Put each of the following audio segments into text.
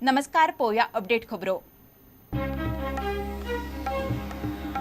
नमस्कार, पोया अपडेट खबरो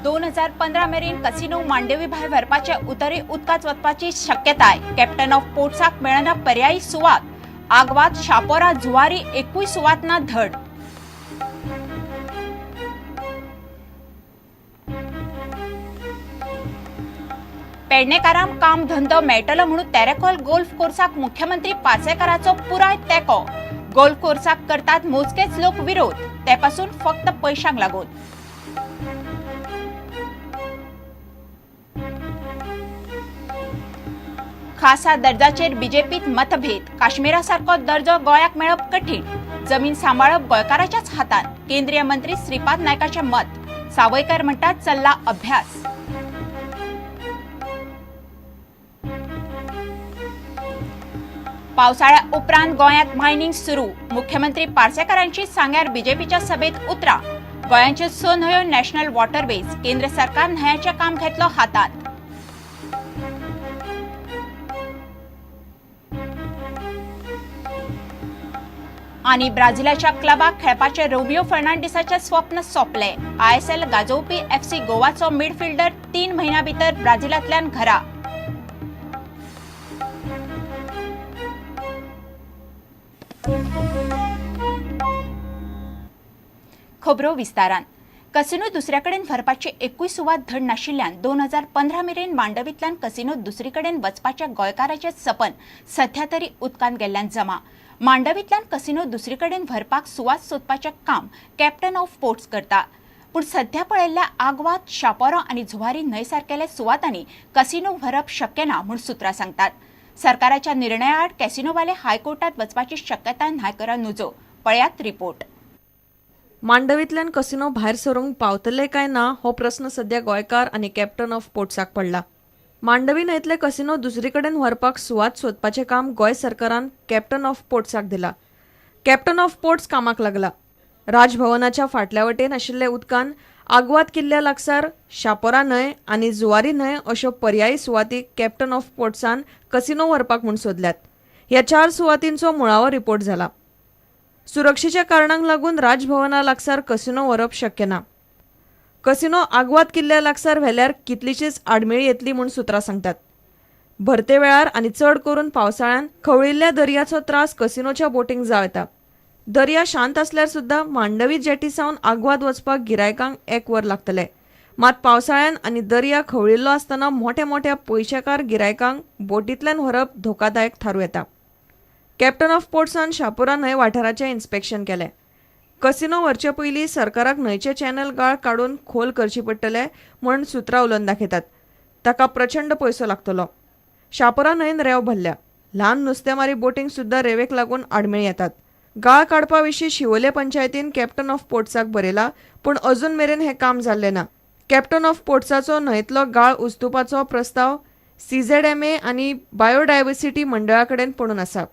2015 मेरेन कसिनो मांडवी भायर व्हरपाचे उतरी उदकात वचपाची शक्यताय। कॅप्टन ऑफ पोर्ट्साक मेळना पर्यायी सुवात। आगवाद शापोरा जुवारी एकूय सुवात ना धड। पेडणेकारांक काम धंदो मेळटलो म्हणून तेरेखोल गोल्फ कोर्साक मुख्यमंत्री पार्सेकाराचो पुराय तेको। गोल्फ कोर्साक करतात मोजकेच लोक विरोध, त्यापासून फक्त पैशांक लागून। खासा दर्जाचेर बीजेपीत मतभेद। काश्मीरासारखो दर्जो गोंयाक मेळप कठीण। जमीन सांबाळप गोंयकाराच्याच हातांत। केंद्रीय मंत्री श्रीपाद नायकाचे मत। सावयकर म्हणटात चल्ला अभ्यास। पावसाळ्या उपरांत गोंयात मायनिंग सुरू। मुख्यमंत्री पार्सेकारांची सांग्यार बीजेपीच्या सभेत उतरां। गोंयाच्यो 6 न्हंयो नॅशनल वॉटरवेज। केंद्र सरकार न्हंयांचें काम घेतलो हातांत। आनी ब्राझीलाच्या क्लबाक खेळपाचे रोमियो फर्नांडिसाचे स्वप्न सोंपले। आयएसएल गाजोवपी एफसी गोवाचो मिडफिल्डर 3 म्हयन्यां भितर ब्राझीलांतल्यान घरा। खबरो विस्तारान। कसिनो दुसऱ्याकडेन व्हरपाची एकूय सुवात धड नाशिल्ल्यान 2015 मेरेन मांडवींतल्यान कसिनो दुसरीकडेन वचपाचे गोंयकाराचे सपन सध्या तरी उदकांत गेल्ल्यान जमा। मांडवींतल्यान कसिनो दुसरीकडेन व्हरपाक सुवात सोदपाचें काम कॅप्टन ऑफ पोर्ट्स करता। पूण सध्या पळयल्ल्या आगवाद शापोरा आनी जुवारी न्हंय सारकेल्या सुवातांनी कसिनो व्हरप शक्य ना म्हूण सुत्रां सांगतात। सरकाराच्या निर्णया आड कॅसिनोवाले हायकोर्टात वचपाची शक्यताय न्हायकरा नुजो। पळयात रिपोर्ट। मांडवींतल्यान कसिनो भायर सरूंक पावतले काय ना हो प्रस्न सध्या गोंयकार आनी कॅप्टन ऑफ पोर्ट्साक पडला। मांडवी न्हंयतले कसिनो दुसरीकडेन व्हरपाक सुवात सोदपाचें काम गोंय सरकारान कॅप्टन ऑफ पोर्ट्साक दिला। कॅप्टन ऑफ पोर्ट्स कामाक लागला। राजभवनाच्या फाटल्या वटेन आशिल्ले उदकान आगवाद किल्ल्या लागसार शापोरा न्हंय आनी जुवारी न्हंय अश्यो पर्यायी सुवाती कॅप्टन ऑफ पोर्ट्सान कसिनो व्हरपाक म्हूण सोदल्यात। ह्या 4 सुवातींचो मुळावो रिपोर्ट जाला। सुरक्षेच्या कारणांक लागून राजभवना लागसार कसिनो व्हरप शक्य ना। कसिनो आगवाद किल्ल्या लागसार व्हेल्यार कितलीशीच आडमेळी येतली म्हूण सुत्रां सांगतात। भरते वेळार आनी चड करून पावसाळ्यान खवळिल्ल्या दर्याचो त्रास कसिनोच्या बोटींक जावं। दर्या शांत आसल्यार सुद्दां मांडवी जेटी सावन आगवाद वचपाक गिरायकांक 1 वर लागतले। मात पावसाळ्यान आनी दर्या खवळिल्लो आसतना मोठ्या मोठ्या पयशेकार गिरायकांक बोटींतल्यान व्हरप धोकादायक थारूं येता। कॅप्टन ऑफ पोर्ट्सान शापोरा न्हंय वाठाराचें इन्स्पेक्शन केलें। कसिनो व्हरचे पयलीं सरकाराक न्हंयचे चॅनल गाळ काडून खोल करची पडटले म्हूण सुत्रां उलोवन दाखयतात। ताका प्रचंड पयसो लागतलो। शापोरा न्हंयन रेंव भरल्या। ल्हान नुस्तेमारी बोटींक सुद्दां रेंवेक लागून आडमेळी येतात। गाळ काडपा विशीं शिवोले पंचायतीन कॅप्टन ऑफ पोर्ट्साक बरयला, पूण अजून मेरेन हें काम जाल्लें ना। कॅप्टन ऑफ पोर्ट्साचो न्हंयतलो गाळ उस्तुपाचो प्रस्ताव CZMA आनी बायोडायवर्सिटी मंडळा कडेन पडून आसा।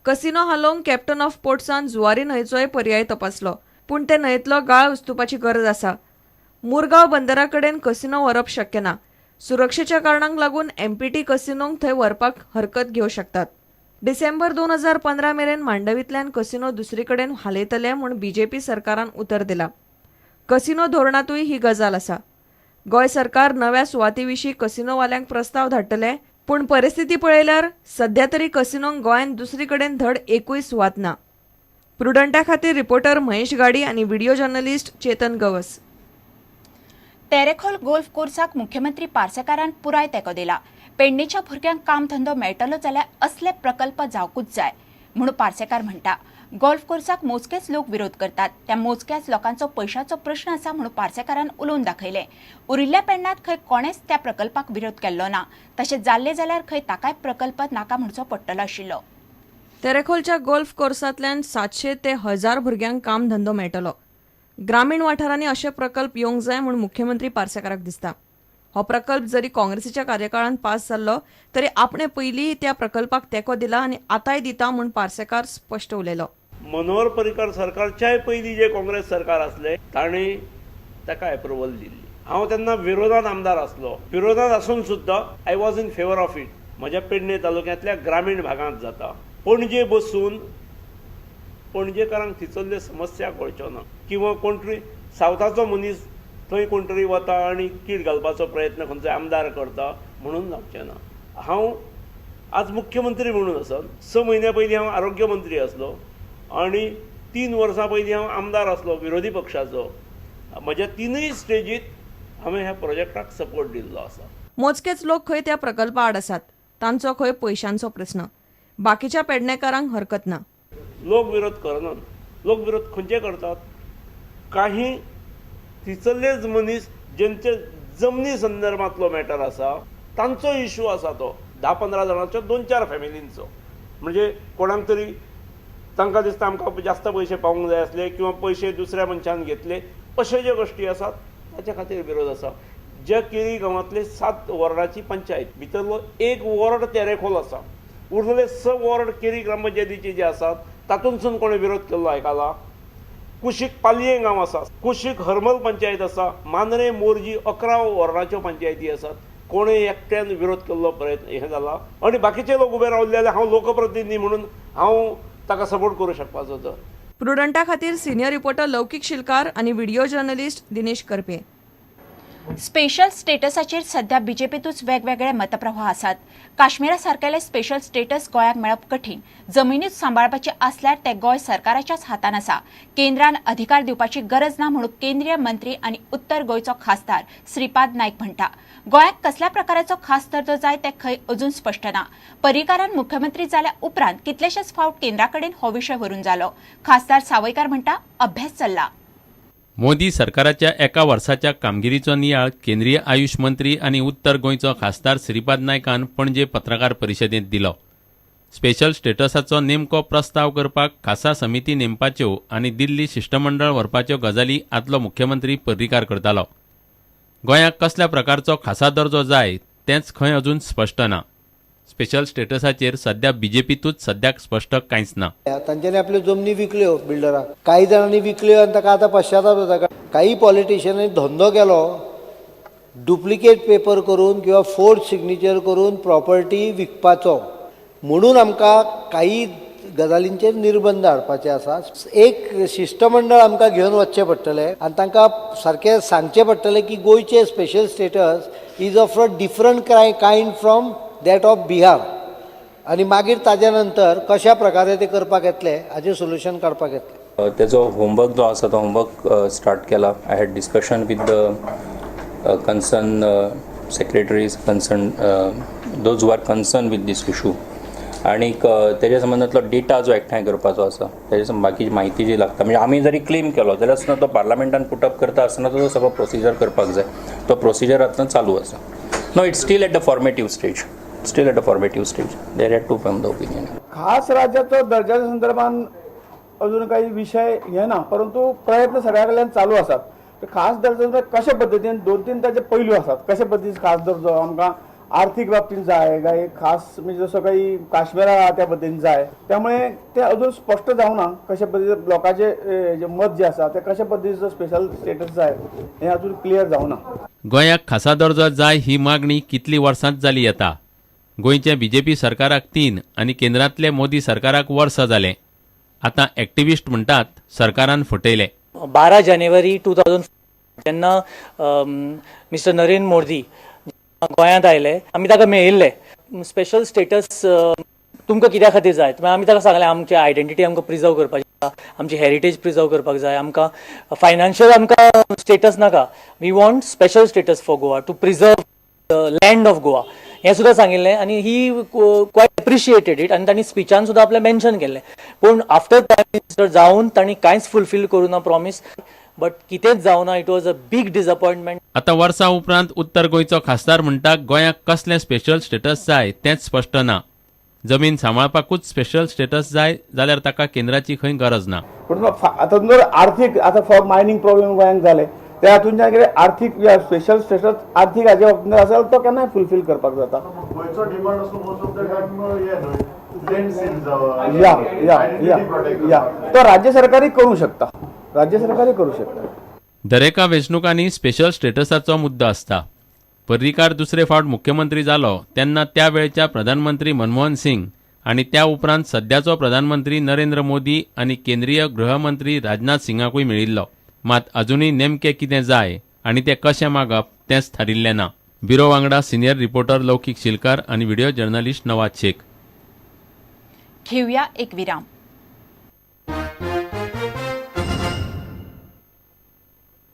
कसिनो हालोवंक कॅप्टन ऑफ पोर्ट्सान जुवारी न्हंयचोय पर्याय तपासलो, पूण ते न्हंयतलो गाळ उस्तुपाची गरज आसा। मुरगांव बंदरा कडेन कसिनो व्हरप शक्य ना। सुरक्षेच्या कारणांक लागून MPT कसिनोंक थंय व्हरपाक हरकत घेवं शकतात। डिसेंबर 2015 मेरेन मांडवींतल्यान कसिनो दुसरीकडेन हालयतले म्हूण BJP सरकारान उतर दिला। कसिनो धोरणांतूय ही गजाल आसा। गोंय सरकार नव्या सुवाती विशीं कसिनोवाल्यांक प्रस्ताव धाडटले, पूण परिस्थिती पळयल्यार सध्या तरी कसिनोंक गोंयान दुसरीकडेन धड एकूय सुवात ना। प्रुडंटा खातीर रिपोर्टर महेश गाडी आनी video journalist Chetan Gawas. Terekhol golf कोर्साक मुख्यमंत्री पार्सेकारान पुराय तेको दिला। पेडणेच्या भुरग्यांक काम धंदो मेळटलो जाल्यार असले प्रकल्प जावकूच जाय म्हणून पार्सेकार म्हणटा। गोल्फ कोर्साक मोजकेच लोक विरोध करतात। त्या मोजक्याच लोकांचो पैशाचो प्रश्न आसा म्हणून पार्सेकारान उलोवन दाखयले। उरिल्ल्या पेडण्यात खंय कोणेच त्या प्रकल्पाक विरोध केल्लो ना। तशें जाल्ले जाल्यार खंय ताकाय प्रकल्प नाका म्हणचो पडटलो आशिल्लो। तेरेखोलच्या गोल्फ कोर्सांतल्यान 700 ते 1000 भुरग्यांक काम धंदो मेळटलो। ग्रामीण वाठारांनी अशे प्रकल्प येवंक जाय म्हूण मुख्यमंत्री पार्सेकाराक दिसता। हो प्रकल्प जरी काँग्रेसीच्या कार्यकाळांत पास जाल्लो तरी आपणे पयलीं त्या प्रकल्पाक तेको दिला आनी आतांय दिता म्हूण पार्सेकार स्पश्ट उलयलो। मनोहर पर्रीकर सरकारच्याय पयलीं जे काँग्रेस सरकार आसले तांणी ताका एप्रुवल दिल्ली। हांव तेन्ना विरोधात आमदार आसलो। विरोधात आसून सुद्दां I was in favour of it. म्हज्या पेडणे तालुक्यांतल्या ग्रामीण भागांत जाता। पणजे बसून पणजेकारांक थिचल्ल्यो समस्या कळच्यो ना, किंवा कोण तरी सावथाचो मनीस थंय कोण तरी वता आनी कीड घालपाचो प्रयत्न खंयचो आमदार करता म्हणून जावचें ना. हांव आज मुख्यमंत्री म्हणून आसा. 6 म्हयन्या पयलीं हांव आरोग्य मंत्री आसलो आनी 3 वर्सां पयलीं हांव आमदार आसलो विरोधी पक्षाचो. म्हज्या 3य स्टेजीत हांवें ह्या प्रोजेक्टाक सपोर्ट दिल्लो आसा. मोजकेच लोक खंय त्या प्रकल्पा आड आसात. तांचो खंय पयशांचो प्रस्न. बाकीच्या पेडणेकारांक हरकत ना. लोक विरोध करनात. लोक विरोध खंयचे करतात? काही थिचल्लेच मनीस जेंचे जमनी संदर्भांतलो मॅटर आसा तांचो इशू आसा तो 10-15 जाणांचो 2-4 फॅमिलींचो. म्हणजे कोणाक तरी तांकां दिसता आमकां जास्त पयशे पावूंक जाय आसले किंवा पयशे दुसऱ्या मनशान घेतले, अशे ज्यो गोश्टी आसात ताच्या खातीर विरोध आसा. ज्या केरी गांवांतले 7 वॉर्डाची पंचायत भितरलो 1 वॉर्ड तेरेखोल आसा. उरलेले 6 वॉर्ड केरी ग्रामपंचायतीचे जे आसात तातूंतसून कोणें विरोध केल्लो आयकला. कुशीक पालये गांव आसा, कुशीक हरमल पंचायत आसा, मांद्रे मोरजी 11 वॉर्डाच्यो पंचायती आसात. कोणें एकट्यान विरोध केल्लो प्रयत्न हें जाला आनी बाकीचे लोक उबे रावले जाल्यार हांव लोकप्रतिनिधी म्हणून हांव ताका सपोर्ट करूं शकपाचो. तर प्रुडंटा खातीर सिनियर रिपोर्टर लौकीक शिलकार आनी video journalist Dinesh Karpe. Special स्टेटसाचेर सध्या बीजेपीतूच वेगवेगळे मतप्रवाह आसात. काश्मीरा सारकेले स्पेशल स्टेटस गोंयाक मेळप कठीण. जमनीच सांबाळपाचे आसल्यार ते गोंय सरकाराच्याच हातान आसा. केंद्रान अधिकार दिवपाची गरज ना म्हणून केंद्रीय मंत्री आनी उत्तर गोंयचो खासदार श्रीपाद नायक म्हणटा. गोंयाक कसल्या प्रकाराचो खास दर्जो जाय ते खंय अजून स्पश्ट ना. पर्रीकारान मुख्यमंत्री जाल्या उपरांत कितलेशेच फावट केंद्राकडेन हो विशय व्हरून जालो. खासदार सावयकार म्हणटा अभ्यास चल्ला. मोदी सरकाराच्या एका वर्साच्या कामगिरीचो नियाळ केंद्रीय आयुष मंत्री आनी उत्तर गोंयचो खासदार श्रीपाद नायकान पणजे पत्रकार परिशदेंत दिलो. स्पेशल स्टेटसाचो नेमको प्रस्ताव करपाक खासा समिती नेमपाच्यो आनी दिल्ली शिष्टमंडळ व्हरपाच्यो गजाली आदलो मुख्यमंत्री पर्रीकार करतालो. गोंयाक कसल्या प्रकारचो खासा दर्जो जाय तेंच खंय अजून स्पश्ट ना. स्पेशल स्टेटसाचेर सध्या बीजेपीतूच सद्याक स्पश्ट कांयच ना. तांच्यांनी आपल्यो जमनी विकल्यो बिल्डरांक. काही जाणांनी विकल्यो आनी ताका आतां पश्चाताप जाता. काही पॉलिटिशियनांनी धंदो केलो डुप्लिकेट पेपर करून किंवा फोर्ज सिग्नेचर करून प्रॉपर्टी विकपाचो. म्हणून आमकां काही गजालींचेर निर्बंध हाडपाचे आसा. एक शिष्टमंडळ आमकां घेवन वचचें पडटलें आनी तांकां सारकें सांगचें पडटलें की गोंयचें special status is of a different kind from that of Bihar. आनी मागीर ताज्या नंतर कशा प्रकारे ते करपाक येतले हाचें सोल्युशन काडपाक येतलें. तेजो होमवर्क जो आसा तो होमवर्क स्टार्ट केला. I had discussion with the concern secretaries concern those who are concern with these issue. आणि तेज्या संबंदांतलो डेटा जो एकठांय करपाचो आसा तेजे बाकीची म्हायती जी लागता म्हणजे आमी जरी क्लेम केलो जाल्यार आसतना तो पार्लमेंटान पुटअप करता आसतना तो सगळो प्रोसिजर करपाक जाय. तो प्रोसिजर आतां चालू आसा. No it's still at the formative stage. There are to from the opinion. खास राज्याचो दर्जाच्या संदर्भात अजून काही विषय हे ना, परंतु प्रयत्न सगळ्या कडल्यान चालू आसात. खास दर्जो कशा पद्दतीन 2-3 ताचे पैलू आसात. कशा पद्दतीन खास दर्जो आमकां आर्थिक बाबतीत जाय काय खास म्हणजे जसं काही काश्मीरा त्या पद्दतीन जाय. त्यामुळे ते अजून स्पष्ट जावना कशा पद्दतीन लोकांचे जे मत जे आसा ते कशा पद्दतीचो स्पेशल स्टेटस जाय हे अजून क्लियर जावना. गोंयाक खासा दर्जो जाय ही मागणी कितली वर्सांत जाली येता. गोंयच्या बीजेपी सरकाराक 3 आनी केंद्रांतले मोदी सरकाराक वर्स जालें. आतां एक्टिविस्ट म्हणटात सरकारान फटयले. 12 जानेवारी 2000 जेन्ना मिस्टर नरेंद्र मोदी गोंयांत आयले आमी ताका मेळिल्ले. स्पेशल स्टेटस तुमकां कित्या खातीर जाय. आमी ताका सांगलें आमची आयडेंटिटी आमकां प्रिजर्व करपाची आसा, आमची हेरिटेज प्रिजर्व करपाक जाय. आमकां फायनान्शियल आमकां स्टेटस नाका. We want special status for Goa to preserve land of Goa हें सुद्दां सांगिल्लें आनी ही क्वायट एप्रिशिएटेड इट. आनी तांणी स्पिचान सुद्दां आपलें मेन्शन केल्लें. पूण आफ्टर प्रायम मिनिस्टर जावन तांणी कांयच फुलफील करूं ना प्रॉमीस. बट कितेंच जावना. It was a big disappointment. आतां वर्सां उपरांत उत्तर गोंयचो खासदार म्हणटा गोंयाक कसलें स्पेशल स्टेटस जाय तेंच स्पश्ट ना. जमीन सांबाळपाकूच स्पेशल स्टेटस जाय जाल्यार ताका केंद्राची खंय गरज ना. पूण आतां जर आर्थीक आतां फॉर मायनींग प्रॉब्लेम गोंयांत जाले त्या हातूंतल्यान कितें आर्थीक स्पेशल स्टेटस आर्थीक हाजे बाबतींत आसा तो केन्नाय फुलफील करपाक जाता. गोंयचो डिमांड असो मोस्ट ऑफ द टायम हे न्हय लँड सील जावप या तो राज्य सरकारय करूं शकता. दरेका वेंचणुकांनी स्पेशल स्टेटसाचो मुद्दो आसता. पर्रीकार दुसरे फावट मुख्यमंत्री जालो तेन्ना त्या वेळच्या प्रधानमंत्री मनमोहन सिंग आनी त्या उपरांत सध्याचो प्रधानमंत्री नरेंद्र मोदी आनी केंद्रीय गृहमंत्री राजनाथ सिंगाकूय मेळिल्लो. मात अजूनय नेमकें कितें जाय आनी तें कशें मागप तेंच थारिल्लें ना. ब्युरो वांगडा सिनियर रिपोर्टर लौकीक शिलकार आनी व्हिडिओ जर्नलिस्ट नवाज शेख. घेऊया एक विराम.